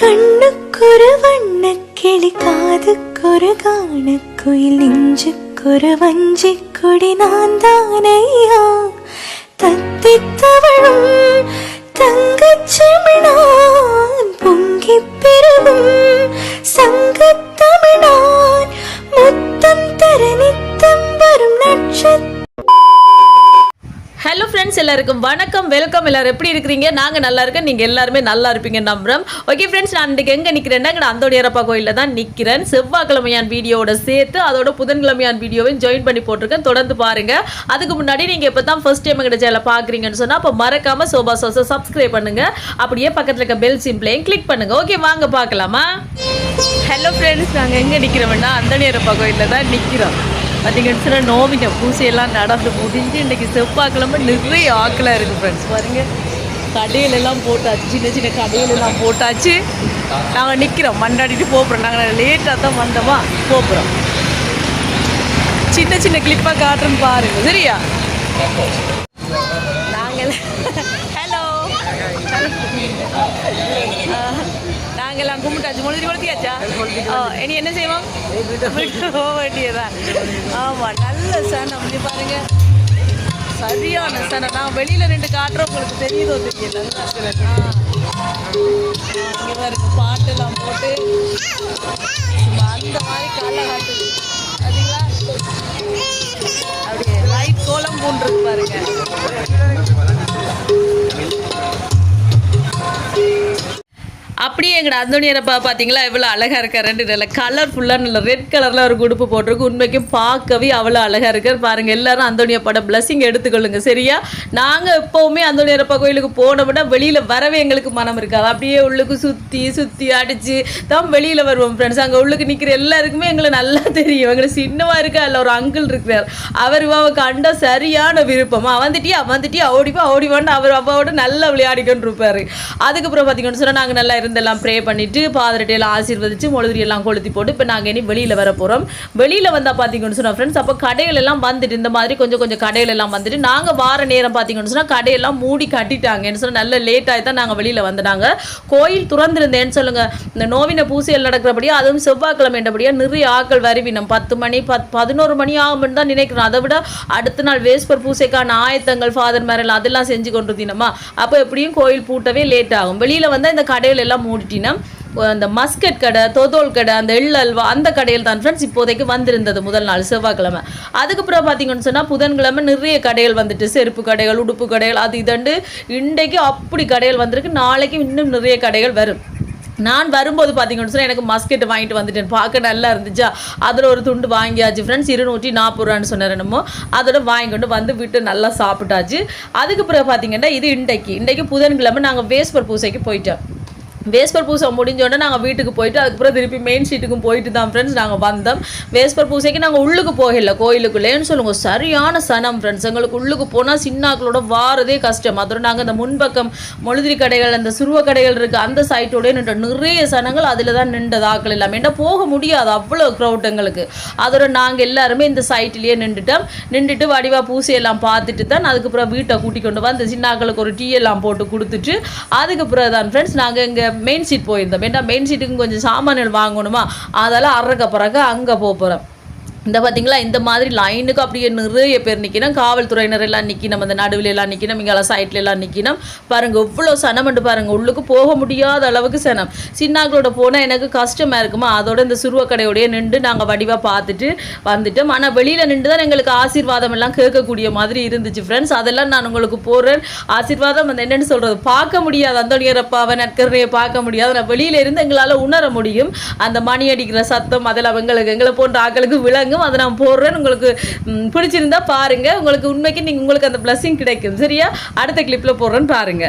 கண்ணுக்கொரு வண்ணக்கிளி காதுக்கொரு காணக்குயில் நெஞ்சுக்கொரு வஞ்சி கொடி நான் தானையா தத்தித்தவளும் தங்கச்செமிழான் பொங்கி பெருகும் சங்கத்தமிழான் முத்தம் தர நித்தம் வரும் நட்சத்திரம். ஹலோ ஃப்ரெண்ட்ஸ், எல்லாருக்கும் வணக்கம், வெல்கம். எல்லாரும் எப்படி இருக்கிறீங்க? நாங்கள் நல்லா இருக்கேன், நீங்கள் எல்லாருமே நல்லா இருப்பீங்க நம்புறோம். ஓகே ஃப்ரெண்ட்ஸ், நான் இன்றைக்கு எங்கே நிற்கிறேன்னா அந்தோணியரப்பா கோயிலில் தான் நிற்கிறேன். செவ்வாய்க்கிழமையான் வீடியோவோட சேர்த்து அதோட புதன்கிழமையான் வீடியோவையும் ஜாயின் பண்ணி போட்டிருக்கேன். தொடர்ந்து பாருங்கள். அதுக்கு முன்னாடி நீங்கள் இப்போ தான் ஃபர்ஸ்ட் டைம் எங்கள் சேனலை பார்க்குறீங்கன்னு சொன்னால் அப்போ மறக்காமல் சோபா சோஸை சப்ஸ்கிரைப் பண்ணுங்கள். அப்படியே பக்கத்தில் இருக்க பெல் சிம்பிளையும் கிளிக் பண்ணுங்கள். ஓகே, வாங்க பார்க்கலாமா? ஹலோ ஃப்ரெண்ட்ஸ், நாங்கள் எங்கே நிற்கிறோம்னா அந்தோணியரப்பா கோயிலில் தான் நிற்கிறோம். பார்த்தீங்கன்னு சொன்னால் நோவின பூசையெல்லாம் நடந்து முடிஞ்சு இன்றைக்கி செவ்வாய்க்கிழமை நிறைய ஆக்கலாக இருக்குது ஃப்ரெண்ட்ஸ். பாருங்கள், கடையிலெல்லாம் போட்டாச்சு, சின்ன சின்ன கடையிலெல்லாம் போட்டாச்சு. நாங்கள் நிற்கிறோம், மண்டாடிட்டு போகிறோம். நாங்கள் லேட்டாக தான் வந்தோமா, போகிறோம். சின்ன சின்ன கிளிப்பாக காட்டுறோன்னு பாருங்கள், சரியா? நாங்கள் ஹலோ நாங்கெல்லாம் கும்பிட்டாச்சு, மொழி கொளுத்தியாச்சா? இனி என்ன செய்வோம்? போக வேண்டியதான். ஆமாம், நல்ல சனம். இங்கே பாருங்க, சரியான சனம். நான் வெளியில் ரெண்டு காட்டுறோம், உங்களுக்கு தெரியுதோ தெரியல. இங்கே பாருங்க, பாட்டெல்லாம் போட்டு அந்த மாதிரி காலை காட்டுது. பார்த்தீங்களா? அப்படியே லைட் கோலம் போன்றது பாருங்க. அப்படியே எங்கட அந்தோணியரப்பா பார்த்தீங்களா எவ்வளோ அழகாக இருக்கார். ரெண்டு நல்ல கலர்ஃபுல்லாக நல்ல ரெட் கலரில் ஒரு குடுப்பு போட்டிருக்கு. உண்மைக்கும் பார்க்கவே அவ்வளோ அழகாக இருக்கார் பாருங்கள். எல்லாரும் அந்தோணியப்பாட பிளஸிங் எடுத்துக்கொள்ளுங்க, சரியா? நாங்கள் எப்போவுமே அந்தோணியரப்பா கோயிலுக்கு போனோம்னா வெளியில் வரவே எங்களுக்கு மனம் இருக்காது. அப்படியே உள்ளுக்கு சுற்றி சுற்றி அடித்து தான் வெளியில் வருவோம் ஃப்ரெண்ட்ஸ். அங்கே உள்ளுக்கு நிற்கிற எல்லாருக்குமே எங்களை நல்லா தெரியும். எங்களை சின்னமாக இருக்கா இல்லை ஒரு அங்கிள் இருக்கிறார். அவர் இவாவை கண்ட சரியான விருப்பம். வந்துட்டியா ஓடிவான்னு அவர் அப்பாவோட நல்லா விளையாடிக்கொண்டு இருப்பார். அதுக்கப்புறம் பார்த்தீங்கன்னு சொன்னால் நாங்கள் நல்லா இதெல்லாம் ப்ரே பண்ணிவிட்டு பாதரட்டையெல்லாம் ஆசீர்வதிச்சு மொழுதிரியெல்லாம் கொளுத்தி போட்டு இப்போ நாங்கள் இனி வெளியில் வர போகிறோம். வெளியில் வந்தால் பார்த்தீங்கன்னு சொன்னால் ஃப்ரெண்ட்ஸ், அப்போ கடைகள் எல்லாம் வந்துட்டு இந்த மாதிரி கொஞ்சம் கடைகள் எல்லாம் வந்துட்டு நாங்கள் வார நேரம் பார்த்தீங்கன்னு சொன்னால் கடையெல்லாம் மூடி கட்டிட்டாங்கன்னு சொன்னால் நல்ல லேட் ஆகி தான் நாங்கள் வெளியில் வந்துட்டாங்க. கோயில் துறந்துருந்தேன்னு சொல்லுங்கள். இந்த நோவின பூசையில் நடக்கிறபடியா, அதுவும் செவ்வாய்க்கிழமைன்றபடியாக நிறைய ஆக்கள் வருவினம் 10 மணி 11 மணி ஆகும்னு தான் நினைக்கிறோம். அதை விட அடுத்த நாள் வேஸ்பர் பூசைக்கான ஆயத்தங்கள் ஃபாதர் மேரெல்லாம் அதெல்லாம் செஞ்சு கொண்டு இருந்தீனமா, அப்போ எப்படியும் கோயில் பூட்டவே லேட் ஆகும். வெளியில் வந்தால் இந்த கடைகள் எல்லாம் மூடிட்டினா அந்த மஸ்கட் கடை, தொதோல் கடை, அந்த எள்ளல்வா அந்த கடையில் தான் ஃப்ரெண்ட்ஸ் இப்போதைக்கு வந்திருந்தது முதல் நாள் செவ்வாய்க்கிழமை. அதுக்கப்புறம் பார்த்தீங்கன்னு சொன்னால் புதன்கிழமை நிறைய கடைகள் வந்துட்டு, செருப்பு கடைகள், உடுப்பு கடைகள், அது இதண்டு இன்றைக்கு அப்படி கடைகள் வந்திருக்கு. நாளைக்கு இன்னும் நிறைய கடைகள் வரும். நான் வரும்போது பார்த்தீங்கன்னு சொன்னால் எனக்கு மஸ்கெட் வாங்கிட்டு வந்துட்டேன். பார்க்க நல்லா இருந்துச்சா, அதில் ஒரு துண்டு வாங்கியாச்சு ஃப்ரெண்ட்ஸ். 240 ரூபான்னு சொன்னார் என்னமோ. அதோட வாங்கிக்கொண்டு வந்து விட்டு நல்லா சாப்பிட்டாச்சு. அதுக்கப்புறம் பார்த்தீங்கன்னா இது இன்றைக்கு புதன்கிழமை நாங்கள் வேஸ்பர் பூசைக்கு போயிட்டோம். வேஸ்பர் பூசை முடிஞ்சோடனே நாங்கள் வீட்டுக்கு போயிட்டு அதுக்கப்புறம் திருப்பி மெயின் ஸ்ட்ரீட்டுக்கும் போயிட்டு தான் ஃப்ரெண்ட்ஸ் நாங்கள் வந்தோம். வேஸ்பர் பூசைக்கு நாங்கள் உள்ளுக்கு போகல, கோயிலுக்குள்ளேன்னு சொல்லுங்க. சரியான சனம் ஃப்ரெண்ட்ஸ். எங்களுக்கு உள்ளுக்கு போனால் சின்னாக்களோட வாரதே கஷ்டம். அதோட நாங்கள் அந்த முன்பக்கம் மொழுதிரி கடைகள், அந்த சுருவ கடைகள் இருக்குது, அந்த சைட்டோடய நின்ற நிறைய சனங்கள் அதில் தான் நின்றது. ஆக்கள் எல்லாம் என்ன போக முடியாது, அவ்வளோ க்ரௌட் எங்களுக்கு. அதோட நாங்கள் எல்லாருமே இந்த சைட்லேயே நின்றுட்டு வடிவா பூசையெல்லாம் பார்த்துட்டு தான் அதுக்கப்புறம் வீட்டை கூட்டி கொண்டு வந்து சின்னாக்களுக்கு ஒரு டீ எல்லாம் போட்டு கொடுத்துட்டு அதுக்கப்புறம் தான் ஃப்ரெண்ட்ஸ் நாங்கள் இங்கே மெயின் சீட் போயிருந்தோம். ஏன்னா மெயின் சீட்டுக்கு கொஞ்சம் சாமான்கள் வாங்கணுமா, அதெல்லாம் அறக்க பிறகு அங்கே போகிறோம். இந்த பார்த்தீங்களா, இந்த மாதிரி லைனுக்கு அப்படியே நிறைய பேர் நிற்கணும். காவல்துறையினர் எல்லாம் நிற்கணும், அந்த நடுவில் எல்லாம் நிற்கணும், இங்கே சைட்ல எல்லாம் நிற்கணும். பாருங்கள் எவ்வளோ சனம்ட்டு பாருங்கள். உள்ளுக்கு போக முடியாத அளவுக்கு சனம். சின்னாக்களோட போனால் எனக்கு கஷ்டமாக இருக்குமா, அதோட இந்த சுருவ கடையோடைய நின்று நாங்கள் வடிவாக பார்த்துட்டு வந்துட்டோம். ஆனால் வெளியில் நின்று தான் எங்களுக்கு ஆசீர்வாதம் எல்லாம் கேட்கக்கூடிய மாதிரி இருந்துச்சு ஃப்ரெண்ட்ஸ். அதெல்லாம் நான் உங்களுக்கு போடுறேன். ஆசீர்வாதம் அந்த என்னென்னு சொல்கிறது, பார்க்க முடியாது, அந்தோணியரப்பாவை நற்கரையை பார்க்க முடியாது. நான் வெளியில் இருந்து எங்களால் உணர முடியும். அந்த மணி அடிக்கிற சத்தம் அதெல்லாம் எங்களை போன்ற ஆக்களுக்கு விளங்கும். அதை நான் போடுறேன். உங்களுக்கு பிடிச்சிருந்தா பாருங்க. உங்களுக்கு உண்மைக்கு உங்களுக்கு அந்த பிளஸிங் கிடைக்கும், சரியா? அடுத்த கிளிப்ல போடுறேன்னு பாருங்க.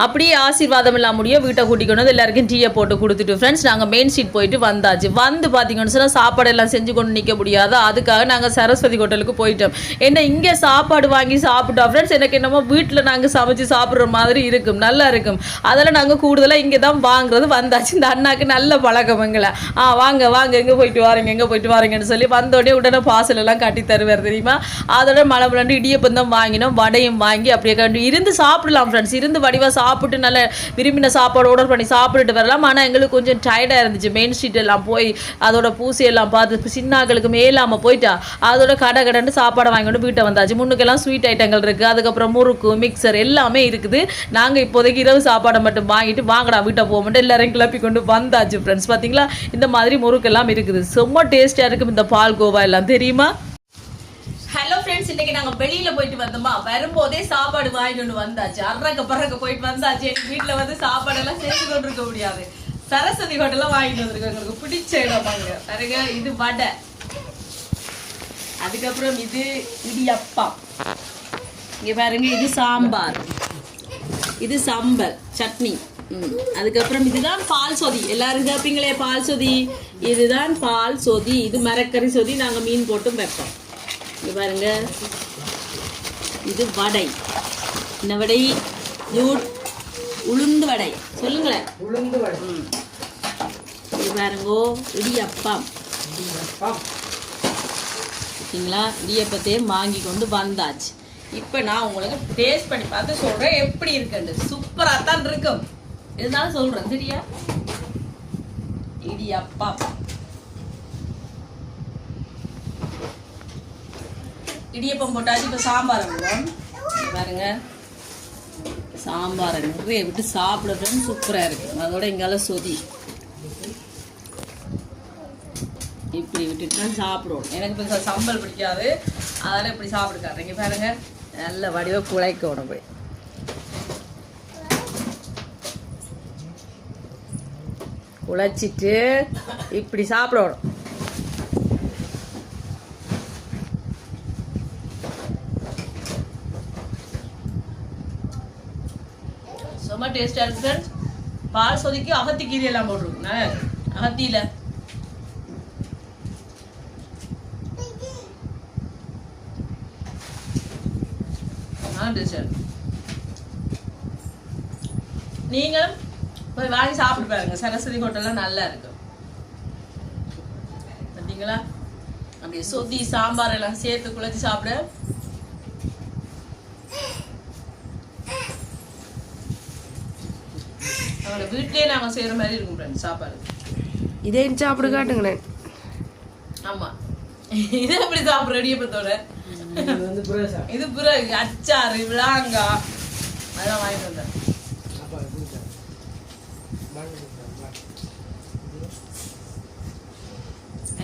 அப்படியே ஆசீர்வாதம் இல்லாம முடியும் வீட்டை கூட்டிக்கொண்டு வந்து எல்லாருக்கும் டீயை போட்டு கொடுத்துட்டு ஃப்ரெண்ட்ஸ் நாங்கள் மெயின் ஸ்ட்ரீட் போயிட்டு வந்தாச்சு. வந்து பார்த்தீங்கன்னு சொன்னால் சாப்பாடு எல்லாம் செஞ்சு கொண்டு நிற்க முடியாது. அதுக்காக நாங்கள் சரஸ்வதி ஹோட்டலுக்கு போயிட்டோம். என்ன இங்கே சாப்பாடு வாங்கி சாப்பிட்டோம் ஃப்ரெண்ட்ஸ். எனக்கு என்னமோ வீட்டில் நாங்கள் சமைச்சு சாப்பிட்ற மாதிரி இருக்கும், நல்லா இருக்கும். அதெல்லாம் நாங்கள் கூடுதலாக இங்கே தான் வாங்குறது. வந்தாச்சு. இந்த அண்ணாக்கு நல்ல பழக்கமங்களை வாங்க வாங்க எங்கே போயிட்டு வாரீங்கன்னு சொல்லி வந்தோடனே உடனே பார்சல் எல்லாம் கட்டி தருவார் தெரியுமா. அதோட மழை விளாண்டு இடியப்பம் தான் வாங்கினோம், வடையும் வாங்கி அப்படியே கண்டு இருந்து சாப்பிடலாம் ஃப்ரெண்ட்ஸ். இருந்து வடிவாக சாப்பிட்டு நல்ல விரும்பின சாப்பாடு ஆர்டர் பண்ணி சாப்பிட்டுட்டு வரலாம். ஆனால் எங்களுக்கு கொஞ்சம் டயர்டாக இருந்துச்சு. மெயின் ஸ்ட்ரீட் எல்லாம் போய் அதோட பூசையெல்லாம் பார்த்து சின்னாக்களுக்கு மேலாமல் போயிட்டா அதோட கடன்னு சாப்பாடை வாங்கிட்டு வீட்டை வந்தாச்சு. முன்னுக்கெல்லாம் ஸ்வீட் ஐட்டங்கள் இருக்குது, அதுக்கப்புறம் முறுக்கு மிக்சர் எல்லாமே இருக்குது. நாங்கள் இப்போதைக்கு இரவு சாப்பாடை மட்டும் வாங்கிட்டு வாங்கடா வீட்டை போக மட்டும் எல்லாரையும் கிளப்பி கொண்டு வந்தாச்சு ஃப்ரெண்ட்ஸ். பார்த்தீங்களா இந்த மாதிரி முறுக்கெல்லாம் இருக்குது, செம்ம டேஸ்ட்டாக இருக்கும் இந்த பால்கோவா எல்லாம் தெரியுமா. ஹலோ ஃப்ரெண்ட்ஸ், இன்னைக்கு நாங்கள் வெளியில் போயிட்டு வந்தோமா, வரும்போதே சாப்பாடு வாங்கிட்டு வந்தாச்சு. பறக்க போயிட்டு வந்தாச்சு. எங்கள் வீட்டில் வந்து சாப்பாடெல்லாம் செஞ்சு கொண்டு இருக்க முடியாது. சரஸ்வதி ஹோட்டலாம் வாங்கிட்டு வந்திருக்கோம், எங்களுக்கு பிடிச்ச இடம் பாருங்க. பாருங்க இது வடை, அதுக்கப்புறம் இது இடியப்பம், இங்கே பாருங்க இது சாம்பார், இது சம்பல் சட்னி, அதுக்கப்புறம் இதுதான் பால் சொதி. எல்லாரும் கேட்பீங்களே பால் சொதி, இதுதான் பால் சொதி. இது மரக்கறி சொதி, நாங்கள் மீன் போட்டும் வைப்போம். இங்கே பாருங்க இது வடை. என்ன வடை? உளுந்து வடை சொல்லுங்களேன். உளுந்து வடை. இது பாருங்கோ இடியப்பம். ஓகேங்களா, இடியப்பத்தையும் வாங்கி கொண்டு வந்தாச்சு. இப்போ நான் உங்களுக்கு டேஸ்ட் பண்ணி பார்த்து சொல்கிறேன் எப்படி இருக்குன்னு. சூப்பராக தான் இருக்கும், இருந்தாலும் சொல்கிறேன் சரியா. இடியப்பம் இடியப்பம் போட்டாச்சு. இப்போ சாம்பார் விடுவோம். பாருங்க சாம்பாரை நிறைய விட்டு சாப்பிடுறதுன்னு சூப்பராக இருக்கு. அதோட இங்கால சொதி இப்படி விட்டுட்டு தான் சாப்பிடுவோம். எனக்கு இப்போ சம்பல் பிடிக்காது, அதெல்லாம் இப்படி சாப்பிடுக்காரு. இங்கே பாருங்க நல்ல வடிவாக குழைக்கணும். போய் குழைச்சிட்டு இப்படி சாப்பிடணும். ரொம்ப டேஸ்டாக இருக்குது ஃப்ரெண்ட்ஸ். பால் சொதிக்கு அகத்தி கீரை எல்லாம் போட்டிருக்குண்ணே. அகத்தியில் டேஸ்டாக நீங்களும் போய் வாங்கி சாப்பிட்டு பாருங்க. சரஸ்வதி ஹோட்டல்லாம் நல்லா இருக்கும். பார்த்தீங்களா அப்படியே சொதி சாம்பார் எல்லாம் சேர்த்து குழச்சி சாப்பிட அவங்கள வீட்டிலே நாங்கள் செய்கிற மாதிரி இருக்கும் ஃப்ரெண்ட்ஸ் சாப்பாடு. இதே சாப்பிட காட்டுங்களேன். ஆமாம், இதே எப்படி சாப்பிட்ற இடியப்பத்தோட. இது பிறகு அச்சாறு விளாங்காய் அதெல்லாம் வாங்கிட்டு வந்தேன்.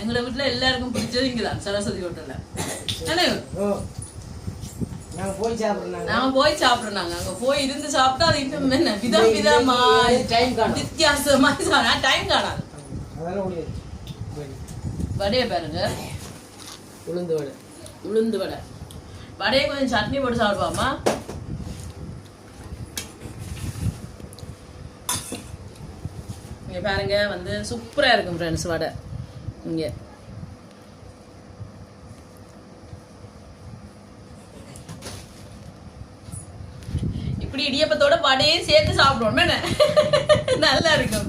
எங்களோட வீட்டில் எல்லாருக்கும் பிடிச்சது இங்கதான் சரஸ்வதி ஹோட்டல்ல. நாங்க போய் சாப்பிடுறோம். அங்க போய் இருந்து சாப்பிட்டா அது இன்னும் என்ன விதம் விதமா வித்தியாசமா டைம் காணாது. வடையை பாருங்க, உளுந்து வடை. வடையை கொஞ்சம் சட்னி போட்டு சாப்பிடுவாமா. இங்க பாருங்க வந்து சூப்பரா இருக்கும் ஃப்ரெண்ட்ஸ் வடை. இங்க இப்படி இடியப்பத்தோட வடையும் சேர்த்து சாப்பிடுவோம், என்ன நல்லா இருக்கும்.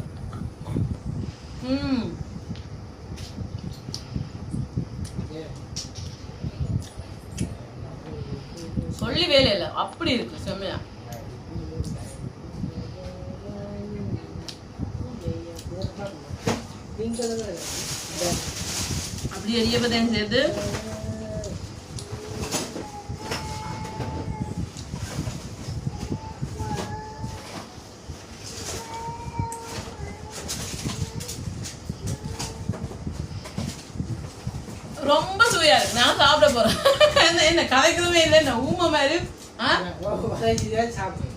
சொல்லி வேலை இல்லை, அப்படி இருக்கு செம்மையா. அப்படி இடியப்பத்தையும் சேர்த்து ரொம்ப சுவையா இருக்கு. நான் சாப்பிட போறேன். என்ன கதைக்குதுமே இல்லை, என்ன ஊமை மாதிரி.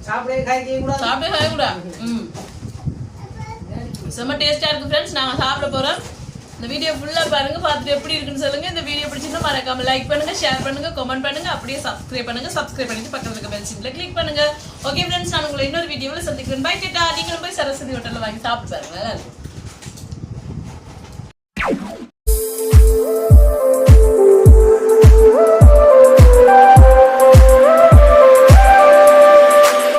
சாப்பிடவே காய்க்கூடாது. செம்ம டேஸ்டா இருக்கு ஃப்ரெண்ட்ஸ். நாங்க சாப்பிட போறோம். இந்த வீடியோ ஃபுல்லாக பாருங்க, பார்த்துட்டு எப்படி இருக்குன்னு சொல்லுங்க. இந்த வீடியோ பிடிச்சிருந்தா மறக்காம லைக் பண்ணுங்க, ஷேர் பண்ணுங்க, கமெண்ட் பண்ணுங்க, அப்படியே சப்ஸ்கிரைப் பண்ணுங்க. சப்ஸ்கிரைப் பண்ணிட்டு பக்கத்துல இருக்க பெல் சிம்பிளை கிளிக் பண்ணுங்க. ஓகே ஃப்ரெண்ட்ஸ், நான் உங்களை இன்னொரு வீடியோவில் சந்திக்கிறேன். பை டேட்டா. நீங்களும் போய் சரஸ்வதி ஹோட்டலில் வாங்கி சாப்பிட்டு பாருங்க. நல்லா இருக்கும்.